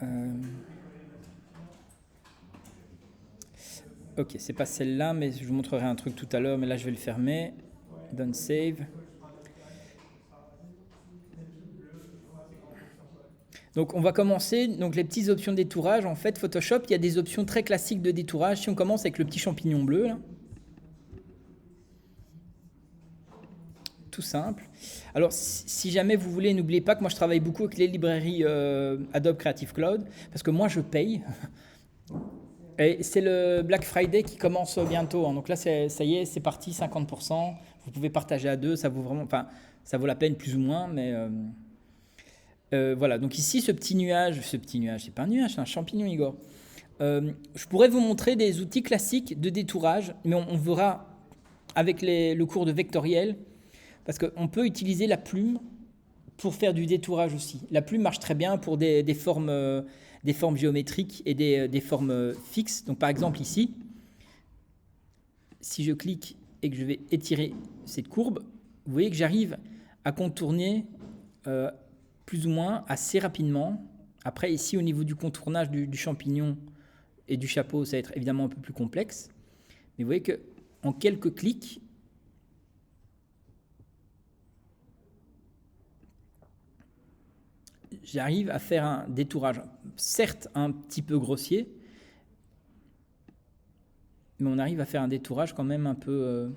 Euh, Ok, c'est pas celle-là, mais je vous montrerai un truc tout à l'heure, mais là je vais le fermer. Done save. Donc on va commencer, donc les petites options de détourage. En fait, Photoshop, il y a des options très classiques de détourage. Si on commence avec le petit champignon bleu, là, tout simple. Alors si jamais vous voulez, n'oubliez pas que moi je travaille beaucoup avec les librairies Adobe Creative Cloud, parce que moi je paye. Et c'est le Black Friday qui commence bientôt, hein. Donc là, ça y est, c'est parti, 50%. Vous pouvez partager à deux, ça vaut vraiment, enfin, ça vaut la peine plus ou moins, mais voilà. Donc ici, ce petit nuage, c'est pas un nuage, c'est un champignon, Igor. Je pourrais vous montrer des outils classiques de détourage, mais on verra avec le cours de vectoriel, parce qu'on peut utiliser la plume pour faire du détourage aussi. La plume marche très bien pour des formes géométriques et des formes fixes. Donc par exemple ici, si je clique et que je vais étirer cette courbe, vous voyez que j'arrive à contourner plus ou moins assez rapidement. Après ici au niveau du contournage du champignon et du chapeau, ça va être évidemment un peu plus complexe. Mais vous voyez qu'en quelques clics, j'arrive à faire un détourage, certes un petit peu grossier, mais on arrive à faire un détourage quand même un peu...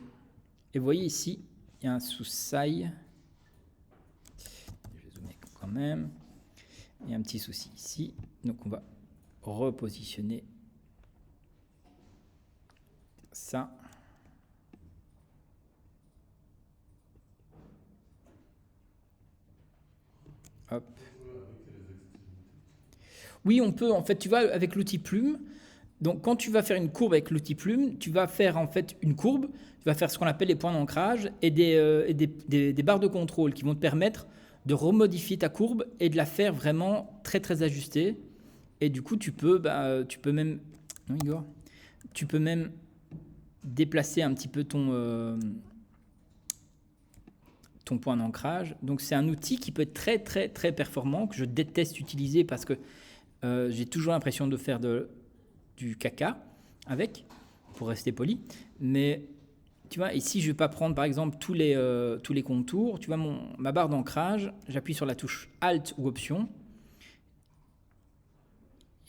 Et vous voyez ici, il y a un sous-saille. Je vais zoomer quand même. Il y a un petit souci ici. Donc on va repositionner ça. Hop. Oui, on peut, en fait, tu vois, avec l'outil plume. Donc quand tu vas faire une courbe avec l'outil plume, tu vas faire en fait une courbe, tu vas faire ce qu'on appelle les points d'ancrage et des barres de contrôle qui vont te permettre de remodifier ta courbe et de la faire vraiment très très ajustée. Et du coup, tu peux même, non Igor, tu peux même déplacer un petit peu ton point d'ancrage. Donc c'est un outil qui peut être très très très performant, que je déteste utiliser parce que j'ai toujours l'impression de faire du caca avec, pour rester poli. Mais tu vois, ici, je ne vais pas prendre par exemple tous les contours. Tu vois, ma barre d'ancrage, j'appuie sur la touche Alt ou Option.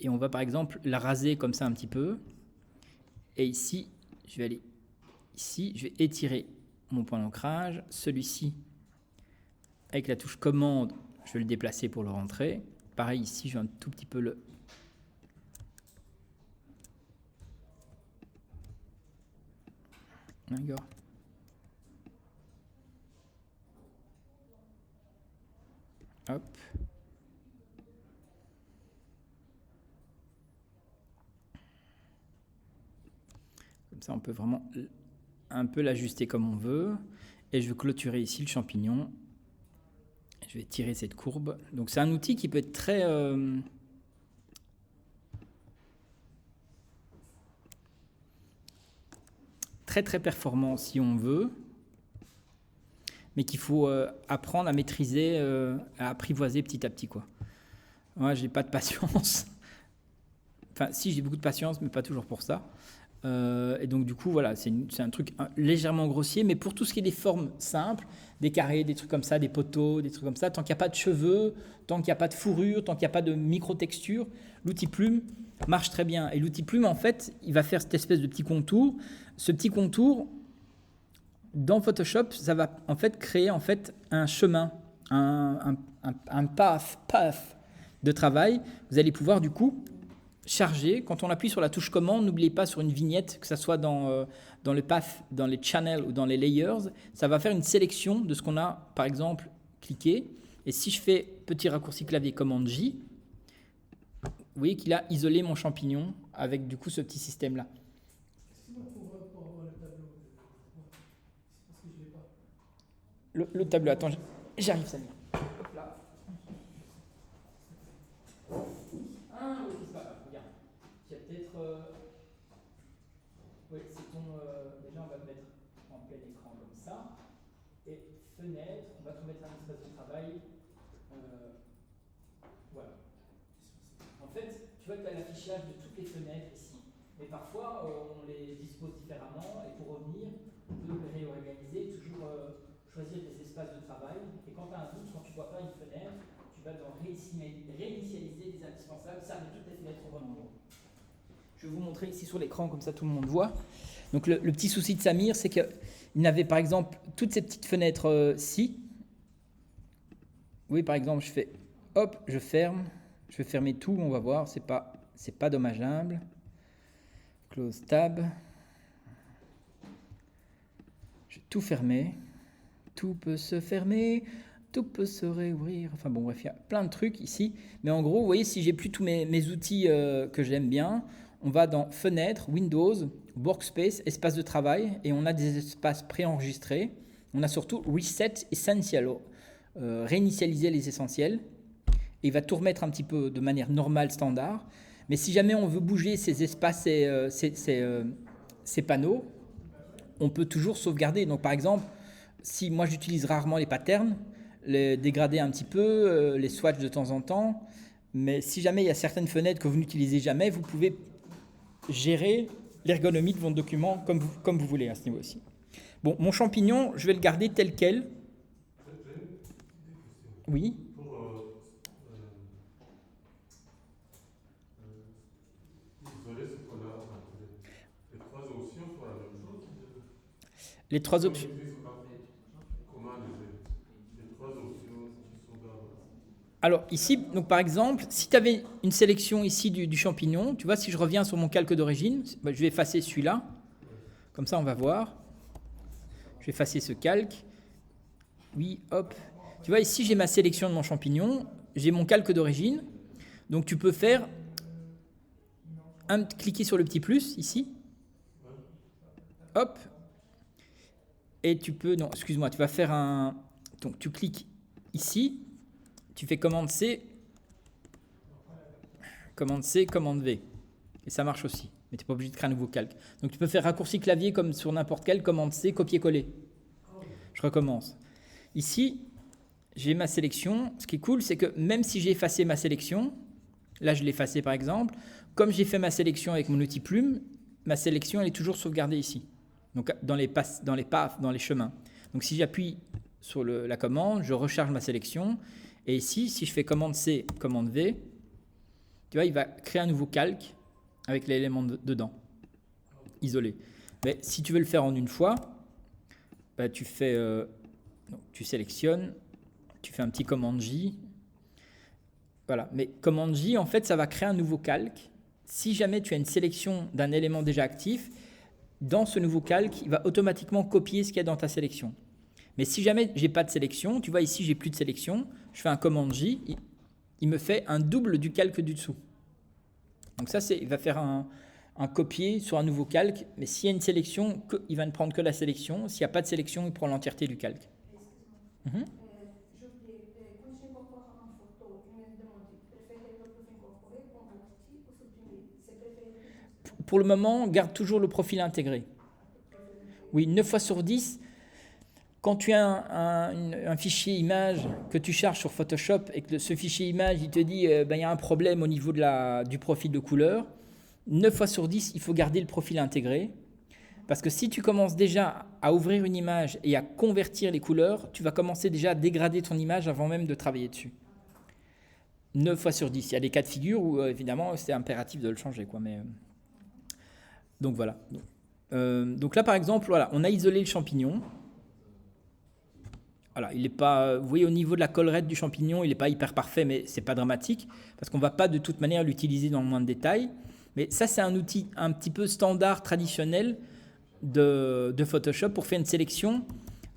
Et on va par exemple la raser comme ça un petit peu. Et ici, je vais aller ici, je vais étirer mon point d'ancrage. Celui-ci, avec la touche Commande, je vais le déplacer pour le rentrer. Pareil ici, je vais un tout petit peu le... D'accord. Hop. Comme ça, on peut vraiment un peu l'ajuster comme on veut. Et je vais clôturer ici le champignon. Je vais tirer cette courbe. Donc c'est un outil qui peut être très... très très performant si on veut, mais qu'il faut apprendre à maîtriser, à apprivoiser petit à petit, quoi. Moi, j'ai pas de patience. Enfin, si, j'ai beaucoup de patience, mais pas toujours pour ça. Et donc, du coup, voilà, c'est un truc légèrement grossier, mais pour tout ce qui est des formes simples, des carrés, des trucs comme ça, des poteaux, des trucs comme ça, tant qu'il n'y a pas de cheveux, tant qu'il n'y a pas de fourrure, tant qu'il n'y a pas de micro-texture, l'outil plume marche très bien. Et l'outil plume, en fait, il va faire cette espèce de petit contour. Ce petit contour, dans Photoshop, ça va en fait créer en fait un chemin, un path de travail. Vous allez pouvoir du coup charger. Quand on appuie sur la touche commande, n'oubliez pas sur une vignette, que ce soit dans le path, dans les channels ou dans les layers, ça va faire une sélection de ce qu'on a par exemple cliqué. Et si je fais petit raccourci clavier commande J, vous voyez qu'il a isolé mon champignon avec du coup ce petit système là. Le tableau, attends, j'arrive Samir. Hop là. Ah oui, c'est pas grave, regarde. Il y a peut-être... Oui, c'est ton... Déjà, on va le mettre en plein écran comme ça. Et fenêtre, on va te remettre un espace de travail. Voilà. En tu vois, tu as l'affichage de toutes les fenêtres ici. Mais parfois, on les dispose différemment et pour revenir, on peut les réorganiser, toujours choisir des espaces de travail. Et quand tu as un doute, quand tu ne vois pas une fenêtre, tu vas dans réinitialiser les indispensables, ça met toutes les fenêtres au bon endroit. Je vais vous montrer ici sur l'écran, comme ça tout le monde voit. Donc le petit souci de Samir, c'est qu'il n'avait par exemple toutes ces petites fenêtres-ci. Oui, par exemple, je fais hop, je ferme. Je vais fermer tout, on va voir, c'est pas dommageable. Close tab. Je vais tout fermer. Tout peut se fermer, tout peut se réouvrir. Enfin bon, bref, il y a plein de trucs ici. Mais en gros, vous voyez, si j'ai plus tous mes outils que j'aime bien, on va dans Fenêtre, Windows, Workspace, espace de travail, et on a des espaces préenregistrés. On a surtout Reset Essential, réinitialiser les essentiels. Et il va tout remettre un petit peu de manière normale, standard. Mais si jamais on veut bouger ces espaces et ces panneaux, on peut toujours sauvegarder. Donc par exemple, si moi j'utilise rarement les patterns, les dégrader un petit peu, les swatchs de temps en temps, mais si jamais il y a certaines fenêtres que vous n'utilisez jamais, vous pouvez gérer l'ergonomie de votre document comme vous voulez à ce niveau aussi. Bon, mon champignon, je vais le garder tel quel. Oui. Les trois options. Alors ici, donc par exemple, si tu avais une sélection ici du champignon, tu vois, si je reviens sur mon calque d'origine, je vais effacer celui-là. Comme ça, on va voir. Je vais effacer ce calque. Oui, hop. Tu vois, ici, j'ai ma sélection de mon champignon. J'ai mon calque d'origine. Donc tu peux faire cliquer sur le petit plus ici. Hop. Et tu peux, non, excuse-moi, tu vas faire donc tu cliques ici, tu fais commande C, commande V. Et ça marche aussi, mais tu n'es pas obligé de créer un nouveau calque. Donc tu peux faire raccourci clavier comme sur n'importe quel, commande C, copier-coller. Je recommence. Ici, j'ai ma sélection. Ce qui est cool, c'est que même si j'ai effacé ma sélection, là je l'ai effacé par exemple, comme j'ai fait ma sélection avec mon outil plume, ma sélection elle est toujours sauvegardée ici. Donc dans les paths, dans les chemins. Donc si j'appuie sur la commande, je recharge ma sélection. Et ici, si je fais commande C, commande V, tu vois, il va créer un nouveau calque avec l'élément dedans, isolé. Mais si tu veux le faire en une fois, bah, tu sélectionnes, tu fais un petit commande J. Voilà. Mais commande J, en fait, ça va créer un nouveau calque. Si jamais tu as une sélection d'un élément déjà actif, dans ce nouveau calque, il va automatiquement copier ce qu'il y a dans ta sélection. Mais si jamais je n'ai pas de sélection, tu vois ici, j'ai plus de sélection, je fais un commande J, il me fait un double du calque du dessous. Donc ça, il va faire un copier sur un nouveau calque, mais s'il y a une sélection, il va ne prendre que la sélection. S'il n'y a pas de sélection, il prend l'entièreté du calque. Mm-hmm. Pour le moment, garde toujours le profil intégré. Oui, 9 fois sur 10, quand tu as un fichier image que tu charges sur Photoshop et que ce fichier image, il te dit il y a un problème au niveau du profil de couleur, 9 fois sur 10, il faut garder le profil intégré. Parce que si tu commences déjà à ouvrir une image et à convertir les couleurs, tu vas commencer déjà à dégrader ton image avant même de travailler dessus. 9 fois sur 10. Il y a des cas de figure où évidemment c'est impératif de le changer, quoi, mais... Donc voilà. Donc là par exemple, voilà, on a isolé le champignon. Voilà, il n'est pas, vous voyez au niveau de la collerette du champignon, il n'est pas hyper parfait, mais c'est pas dramatique parce qu'on va pas de toute manière l'utiliser dans le moins de détails. Mais ça c'est un outil un petit peu standard traditionnel de Photoshop pour faire une sélection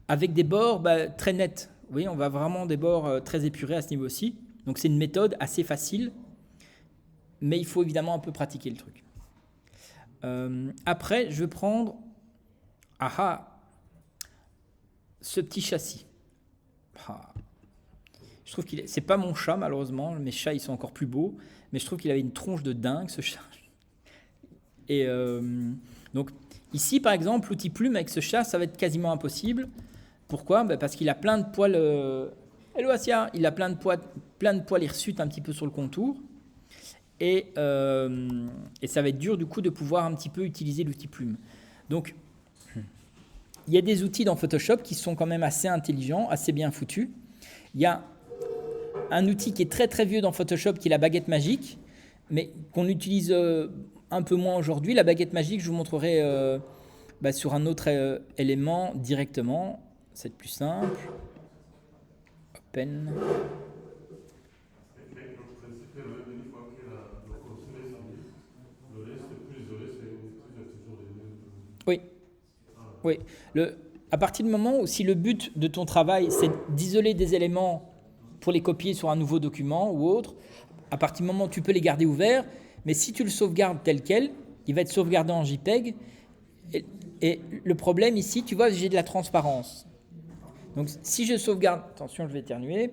avec des bords très nets. Vous voyez, on va vraiment des bords très épurés à ce niveau-ci. Donc c'est une méthode assez facile, mais il faut évidemment un peu pratiquer le truc. Après, je vais prendre ce petit châssis. Je trouve c'est pas mon chat malheureusement, mes chats ils sont encore plus beaux, mais je trouve qu'il avait une tronche de dingue ce chat. Et donc ici par exemple, l'outil plume avec ce chat, ça va être quasiment impossible. Pourquoi ? Parce qu'il a plein de poils. Hello Asia, il a plein de poils hirsutes un petit peu sur le contour. et ça va être dur du coup de pouvoir un petit peu utiliser l'outil plume. Donc, il y a des outils dans Photoshop qui sont quand même assez intelligents, assez bien foutus. Il y a un outil qui est très très vieux dans Photoshop qui est la baguette magique, mais qu'on utilise un peu moins aujourd'hui. La baguette magique, je vous montrerai sur un autre élément directement. C'est plus simple. Open. Oui, oui. À partir du moment où si le but de ton travail, c'est d'isoler des éléments pour les copier sur un nouveau document ou autre, à partir du moment où tu peux les garder ouverts, mais si tu le sauvegardes tel quel, il va être sauvegardé en JPEG. Et le problème ici, tu vois, j'ai de la transparence. Donc si je sauvegarde, attention, je vais éternuer.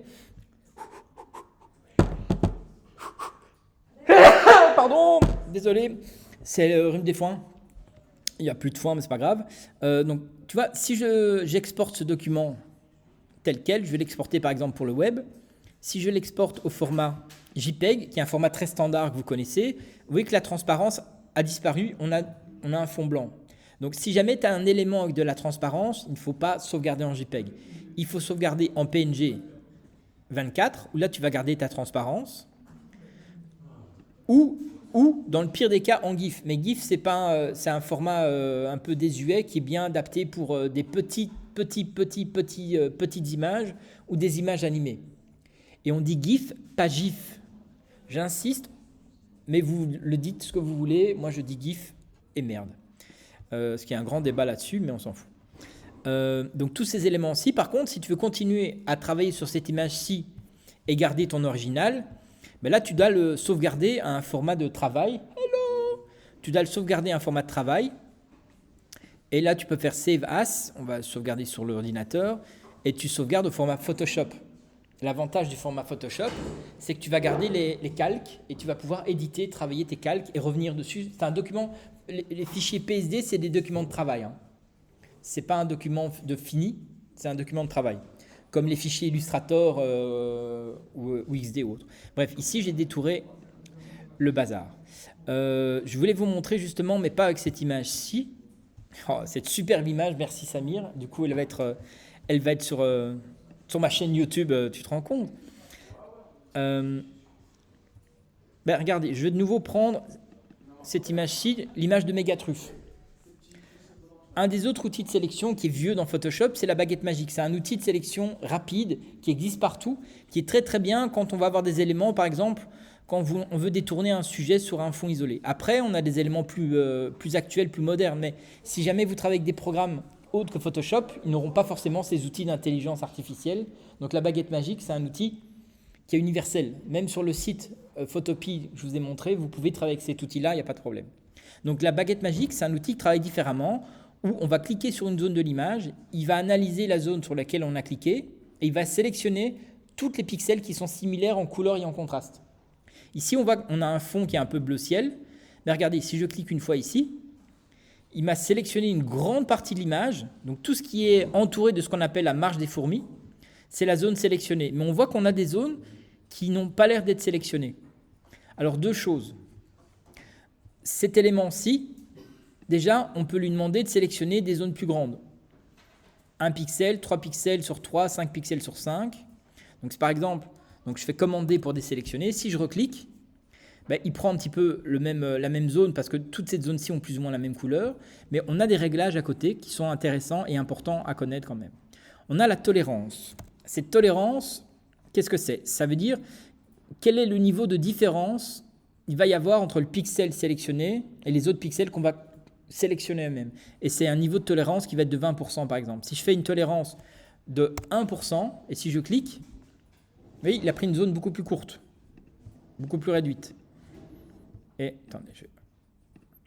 Pardon, désolé, c'est le rhume des foins. Il n'y a plus de foin, mais c'est pas grave. Donc tu vois, si j'exporte ce document tel quel, je vais l'exporter par exemple pour le web. Si je l'exporte au format JPEG, qui est un format très standard que vous connaissez, vous voyez que la transparence a disparu, on a un fond blanc. Donc si jamais tu as un élément avec de la transparence, il ne faut pas sauvegarder en JPEG. Il faut sauvegarder en PNG 24, où là tu vas garder ta transparence, ou dans le pire des cas en GIF. Mais GIF, c'est un format un peu désuet qui est bien adapté pour des petites images ou des images animées. Et on dit GIF, pas GIF. J'insiste, mais vous le dites ce que vous voulez. Moi, je dis GIF et merde. Ce qui est un grand débat là-dessus, mais on s'en fout. Donc, tous ces éléments-ci, par contre, si tu veux continuer à travailler sur cette image-ci et garder ton original, ben là, tu dois le sauvegarder à un format de travail. Hello! Tu dois le sauvegarder à un format de travail. Et là, tu peux faire Save As. On va sauvegarder sur l'ordinateur. Et tu sauvegardes au format Photoshop. L'avantage du format Photoshop, c'est que tu vas garder les calques et tu vas pouvoir éditer, travailler tes calques et revenir dessus. C'est un document, les fichiers PSD, c'est des documents de travail. Hein. Ce n'est pas un document de fini, c'est un document de travail. Comme les fichiers Illustrator ou XD ou autre. Bref, ici, j'ai détouré le bazar. Je voulais vous montrer justement, mais pas avec cette image-ci. Oh, cette superbe image, merci Samir. Du coup, elle va être sur ma chaîne YouTube, tu te rends compte? Regardez, je vais de nouveau prendre cette image-ci, l'image de Mégatruffe. Un des autres outils de sélection qui est vieux dans Photoshop, c'est la baguette magique. C'est un outil de sélection rapide qui existe partout, qui est très très bien quand on va avoir des éléments, par exemple, quand on veut détourner un sujet sur un fond isolé. Après, on a des éléments plus actuels, plus modernes, mais si jamais vous travaillez avec des programmes autres que Photoshop, ils n'auront pas forcément ces outils d'intelligence artificielle. Donc la baguette magique, c'est un outil qui est universel. Même sur le site Photopea, je vous ai montré, vous pouvez travailler avec cet outil-là, il n'y a pas de problème. Donc la baguette magique, c'est un outil qui travaille différemment, où on va cliquer sur une zone de l'image, il va analyser la zone sur laquelle on a cliqué, et il va sélectionner toutes les pixels qui sont similaires en couleur et en contraste. Ici, on a un fond qui est un peu bleu ciel, mais regardez, si je clique une fois ici, il m'a sélectionné une grande partie de l'image, donc tout ce qui est entouré de ce qu'on appelle la marche des fourmis, c'est la zone sélectionnée. Mais on voit qu'on a des zones qui n'ont pas l'air d'être sélectionnées. Alors deux choses. Cet élément-ci, déjà, on peut lui demander de sélectionner des zones plus grandes. 1 pixel, 3 pixels sur 3, 5 pixels sur 5. Donc par exemple, donc je fais commander pour désélectionner. Si je reclique, il prend un petit peu la même zone parce que toutes ces zones-ci ont plus ou moins la même couleur, mais on a des réglages à côté qui sont intéressants et importants à connaître quand même. On a la tolérance. Cette tolérance, qu'est-ce que c'est? Ça veut dire quel est le niveau de différence il va y avoir entre le pixel sélectionné et les autres pixels qu'on va sélectionner eux-mêmes. Et c'est un niveau de tolérance qui va être de 20% par exemple. Si je fais une tolérance de 1% et si je clique, vous voyez, il a pris une zone beaucoup plus courte, beaucoup plus réduite. Et attendez, vous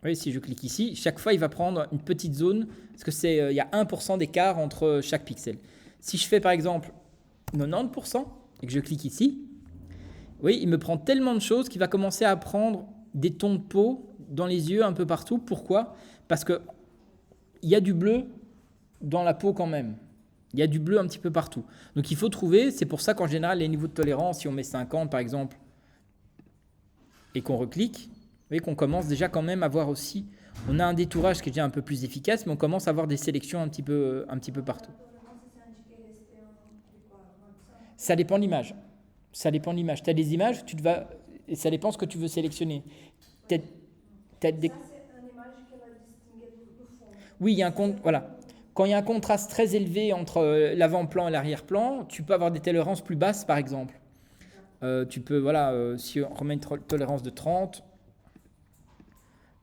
voyez, si je clique ici, chaque fois il va prendre une petite zone parce que il y a 1% d'écart entre chaque pixel. Si je fais par exemple 90% et que je clique ici, oui, il me prend tellement de choses qu'il va commencer à prendre des tons de peau dans les yeux un peu partout. Pourquoi? Parce qu'il y a du bleu dans la peau quand même. Il y a du bleu un petit peu partout. Donc il faut trouver, c'est pour ça qu'en général les niveaux de tolérance, si on met 50 par exemple, et qu'on reclique, vous voyez qu'on commence déjà quand même à voir aussi, on a un détourage qui est déjà un peu plus efficace, mais on commence à avoir des sélections un petit peu partout. Ça dépend de l'image. Ça dépend de l'image. Tu as des images, et ça dépend ce que tu veux sélectionner. T'as des... Oui, il y a voilà. Quand il y a un contraste très élevé entre l'avant-plan et l'arrière-plan, tu peux avoir des tolérances plus basses, par exemple. Tu peux, si on remet une tolérance de 30,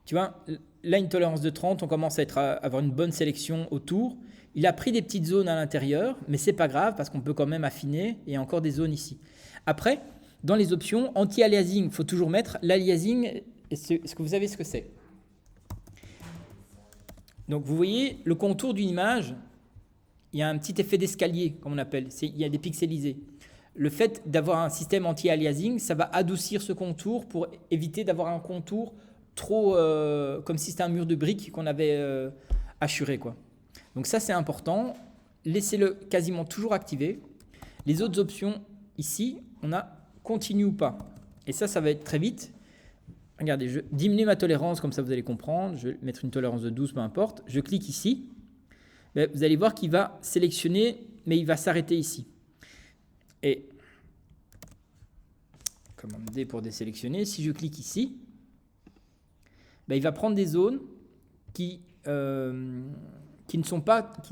tu vois, là, une tolérance de 30, on commence à avoir une bonne sélection autour. Il a pris des petites zones à l'intérieur, mais c'est pas grave parce qu'on peut quand même affiner et il y a encore des zones ici. Après, dans les options, anti-aliasing, il faut toujours mettre l'aliasing. Est-ce que vous savez ce que c'est? Donc vous voyez, le contour d'une image, il y a un petit effet d'escalier, comme on appelle. Il y a des pixelisés. Le fait d'avoir un système anti-aliasing, ça va adoucir ce contour pour éviter d'avoir un contour trop comme si c'était un mur de briques qu'on avait assuré, quoi. Donc ça, c'est important. Laissez-le quasiment toujours activé. Les autres options, ici, on a continue ou pas. Et ça va être très vite. Regardez, je diminue ma tolérance, comme ça vous allez comprendre. Je vais mettre une tolérance de 12, peu importe. Je clique ici. Ben, vous allez voir qu'il va sélectionner, mais il va s'arrêter ici. Et commande D pour désélectionner. Si je clique ici, ben, il va prendre des zones qui ne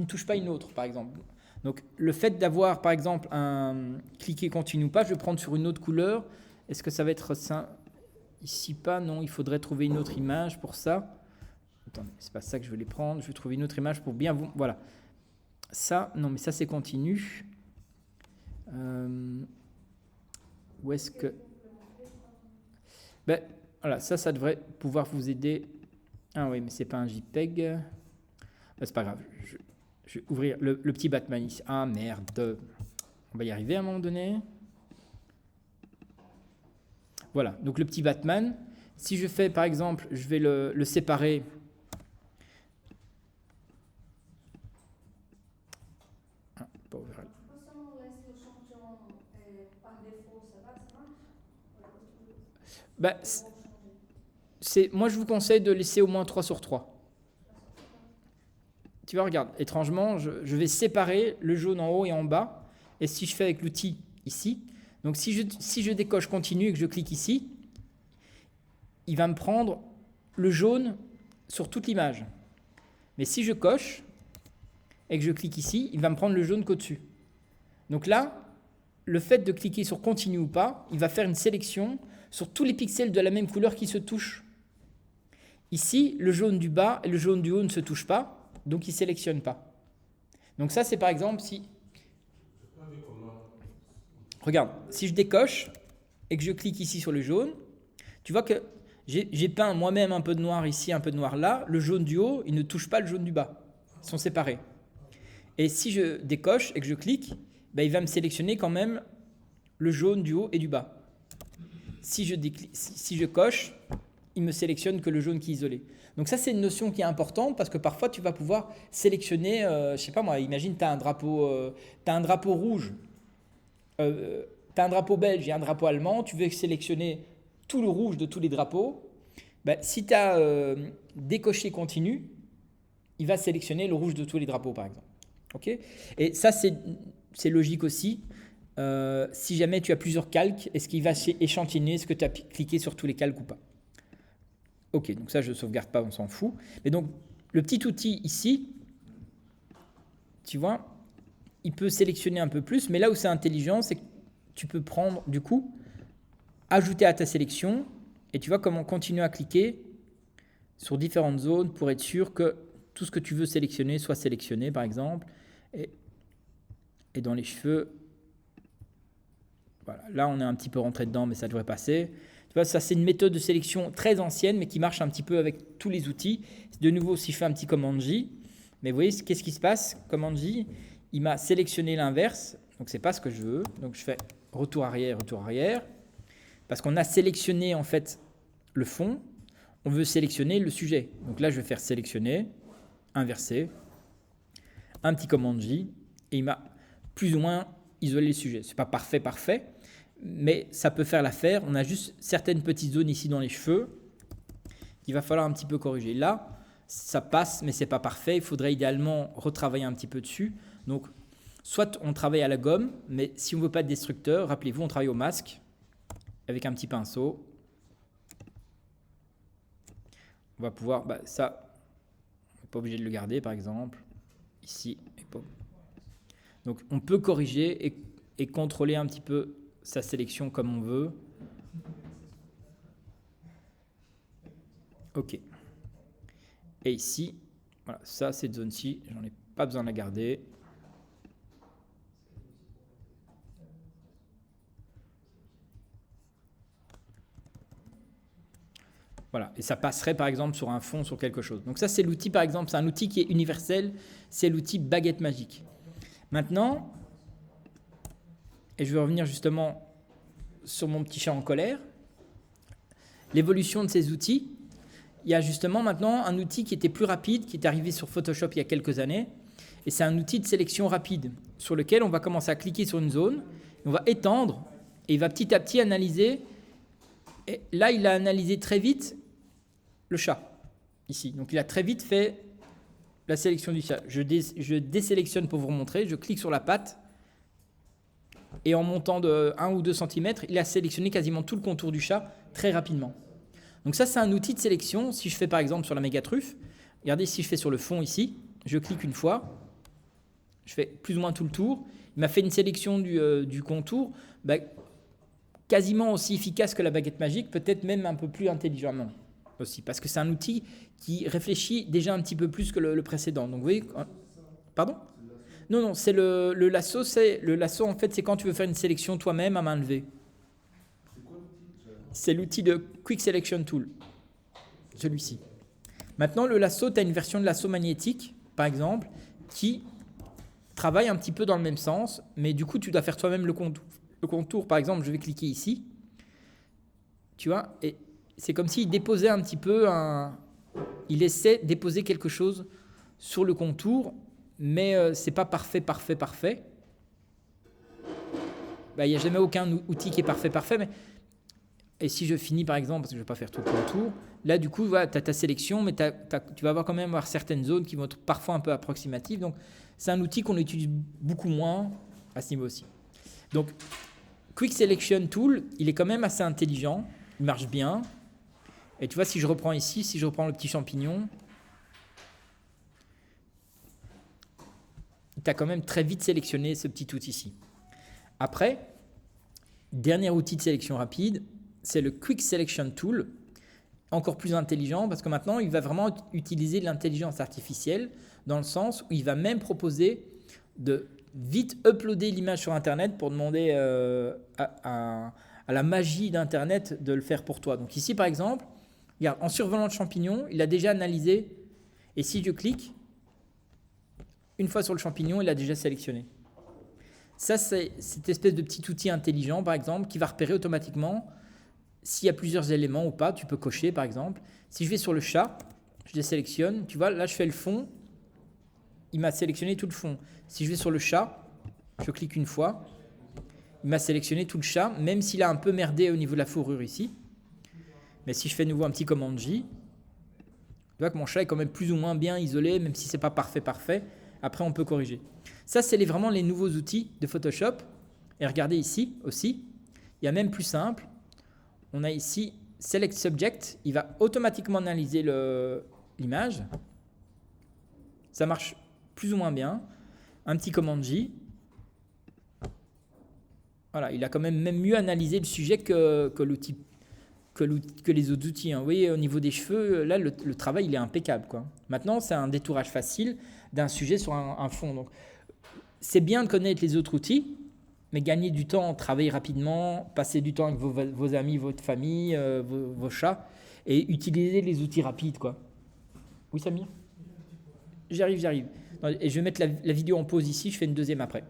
touchent pas une autre, par exemple. Donc, le fait d'avoir, par exemple, un cliquer continue ou pas, je vais prendre sur une autre couleur. Est-ce que ça va être ça? Ici pas, non, il faudrait trouver une autre image pour ça. Attendez, c'est pas ça que je voulais prendre. Je vais trouver une autre image pour bien vous... Voilà. Ça, non, mais ça, c'est continu. Où est-ce que... Ben, voilà, ça devrait pouvoir vous aider. Ah oui, mais c'est pas un JPEG. Ben, c'est pas grave. Je vais ouvrir le petit Batman ici. Ah merde. On va y arriver à un moment donné. Voilà, donc le petit Batman. Si je fais, par exemple, je vais le séparer. Ah, pas ouvrir. Ben, moi, je vous conseille de laisser au moins 3 sur 3. Tu vois, regarde, étrangement, je vais séparer le jaune en haut et en bas. Et si je fais avec l'outil ici, donc si je décoche continue et que je clique ici, il va me prendre le jaune sur toute l'image. Mais si je coche et que je clique ici, il va me prendre le jaune qu'au-dessus. Donc là, le fait de cliquer sur continue ou pas, il va faire une sélection sur tous les pixels de la même couleur qui se touchent. Ici, le jaune du bas et le jaune du haut ne se touchent pas, donc il ne sélectionne pas. Donc ça, c'est par exemple si... Regarde, si je décoche et que je clique ici sur le jaune, tu vois que j'ai peint moi-même un peu de noir ici, un peu de noir là. Le jaune du haut, il ne touche pas le jaune du bas. Ils sont séparés. Et si je décoche et que je clique, ben, il va me sélectionner quand même le jaune du haut et du bas. Si je coche, il me sélectionne que le jaune qui est isolé. Donc ça, c'est une notion qui est importante parce que parfois, tu vas pouvoir sélectionner, je sais pas moi, imagine, tu as un drapeau rouge, tu as un drapeau belge et un drapeau allemand, tu veux sélectionner tout le rouge de tous les drapeaux. Ben, si tu as décoché continu, il va sélectionner le rouge de tous les drapeaux, par exemple. Okay, et ça, c'est logique aussi. Si jamais tu as plusieurs calques, est-ce qu'il va échantillonner ce que tu as cliqué sur tous les calques ou pas? Ok, donc ça, je ne sauvegarde pas, on s'en fout. Mais donc, le petit outil ici, tu vois, il peut sélectionner un peu plus, mais là où c'est intelligent, c'est que tu peux prendre, du coup, ajouter à ta sélection, et tu vois comment continuer à cliquer sur différentes zones pour être sûr que tout ce que tu veux sélectionner soit sélectionné, par exemple. Et dans les cheveux, voilà, là, on est un petit peu rentré dedans, mais ça devrait passer. Tu vois, ça, c'est une méthode de sélection très ancienne, mais qui marche un petit peu avec tous les outils. De nouveau, si je fais un petit commande J, mais vous voyez, qu'est-ce qui se passe? Commande J, il m'a sélectionné l'inverse, donc c'est pas ce que je veux. Donc je fais retour arrière, parce qu'on a sélectionné en fait le fond, on veut sélectionner le sujet. Donc là, je vais faire sélectionner, inverser, un petit commande J, et il m'a plus ou moins isolé le sujet. C'est pas parfait, mais ça peut faire l'affaire. On a juste certaines petites zones ici dans les cheveux qu'il va falloir un petit peu corriger. Là, ça passe, mais c'est pas parfait. Il faudrait idéalement retravailler un petit peu dessus. Donc, soit on travaille à la gomme, mais si on ne veut pas être destructeur, rappelez-vous, on travaille au masque avec un petit pinceau. On va pouvoir, ça, on n'est pas obligé de le garder par exemple, ici. Donc on peut corriger et contrôler un petit peu sa sélection comme on veut. Ok. Et ici, voilà, ça, cette zone-ci, j'en ai pas besoin de la garder. Voilà, et ça passerait par exemple sur un fond, sur quelque chose. Donc ça, c'est l'outil par exemple, c'est un outil qui est universel, c'est l'outil baguette magique. Maintenant, et je vais revenir justement sur mon petit chat en colère, l'évolution de ces outils, il y a justement maintenant un outil qui était plus rapide, qui est arrivé sur Photoshop il y a quelques années, et c'est un outil de sélection rapide, sur lequel on va commencer à cliquer sur une zone, on va étendre, et il va petit à petit analyser, et là il a analysé très vite le chat, ici. Donc il a très vite fait la sélection du chat. Je désélectionne pour vous remontrer, je clique sur la patte, et en montant de 1 ou 2 cm, il a sélectionné quasiment tout le contour du chat très rapidement. Donc ça, c'est un outil de sélection. Si je fais par exemple sur la méga truffe, regardez, si je fais sur le fond ici, je clique une fois, je fais plus ou moins tout le tour, il m'a fait une sélection du contour, quasiment aussi efficace que la baguette magique, peut-être même un peu plus intelligemment aussi, parce que c'est un outil qui réfléchit déjà un petit peu plus que le précédent. Donc vous voyez, pardon ? Non, c'est le lasso. Le lasso, en fait, c'est quand tu veux faire une sélection toi-même à main levée. C'est l'outil de Quick Selection Tool, celui-ci. Maintenant, le lasso, tu as une version de lasso magnétique, par exemple, qui travaille un petit peu dans le même sens, mais du coup, tu dois faire toi-même le contour. Par exemple, je vais cliquer ici, tu vois, et c'est comme s'il déposait un petit peu il essaie de déposer quelque chose sur le contour, mais c'est pas parfait. Il n'y a jamais aucun outil qui est parfait, mais et si je finis par exemple, parce que je ne vais pas faire tout le contour, là du coup, voilà, tu as ta sélection, mais tu vas quand même avoir certaines zones qui vont être parfois un peu approximatives. Donc c'est un outil qu'on utilise beaucoup moins à ce niveau aussi. Donc Quick Selection Tool, il est quand même assez intelligent, il marche bien. Et tu vois, si je reprends ici, si je reprends le petit champignon, tu as quand même très vite sélectionné ce petit outil-ci. Après, dernier outil de sélection rapide, c'est le Quick Selection Tool, encore plus intelligent parce que maintenant, il va vraiment utiliser l'intelligence artificielle dans le sens où il va même proposer de vite uploader l'image sur Internet pour demander à la magie d'Internet de le faire pour toi. Donc ici, par exemple, regarde, en survolant le champignon, il a déjà analysé et si je clique, une fois sur le champignon, il a déjà sélectionné. Ça, c'est cette espèce de petit outil intelligent, par exemple, qui va repérer automatiquement s'il y a plusieurs éléments ou pas. Tu peux cocher, par exemple. Si je vais sur le chat, je désélectionne. Tu vois, là, je fais le fond. Il m'a sélectionné tout le fond. Si je vais sur le chat, je clique une fois. Il m'a sélectionné tout le chat, même s'il a un peu merdé au niveau de la fourrure ici. Mais si je fais de nouveau un petit commande J, tu vois que mon chat est quand même plus ou moins bien isolé, même si ce n'est pas parfait. Après, on peut corriger. Ça, c'est vraiment les nouveaux outils de Photoshop. Et regardez ici aussi, il y a même plus simple. On a ici Select Subject. Il va automatiquement analyser l'image. Ça marche plus ou moins bien. Un petit commande J. Voilà, il a quand même mieux analysé le sujet que les autres outils. Vous voyez, au niveau des cheveux, là, le travail, il est impeccable, quoi. Maintenant, c'est un détourage facile d'un sujet sur un fond. Donc, c'est bien de connaître les autres outils, mais gagner du temps, travailler rapidement, passer du temps avec vos amis, votre famille, vos chats, et utiliser les outils rapides, quoi. Oui, Samir ? J'arrive. Et je vais mettre la vidéo en pause ici, je fais une deuxième après.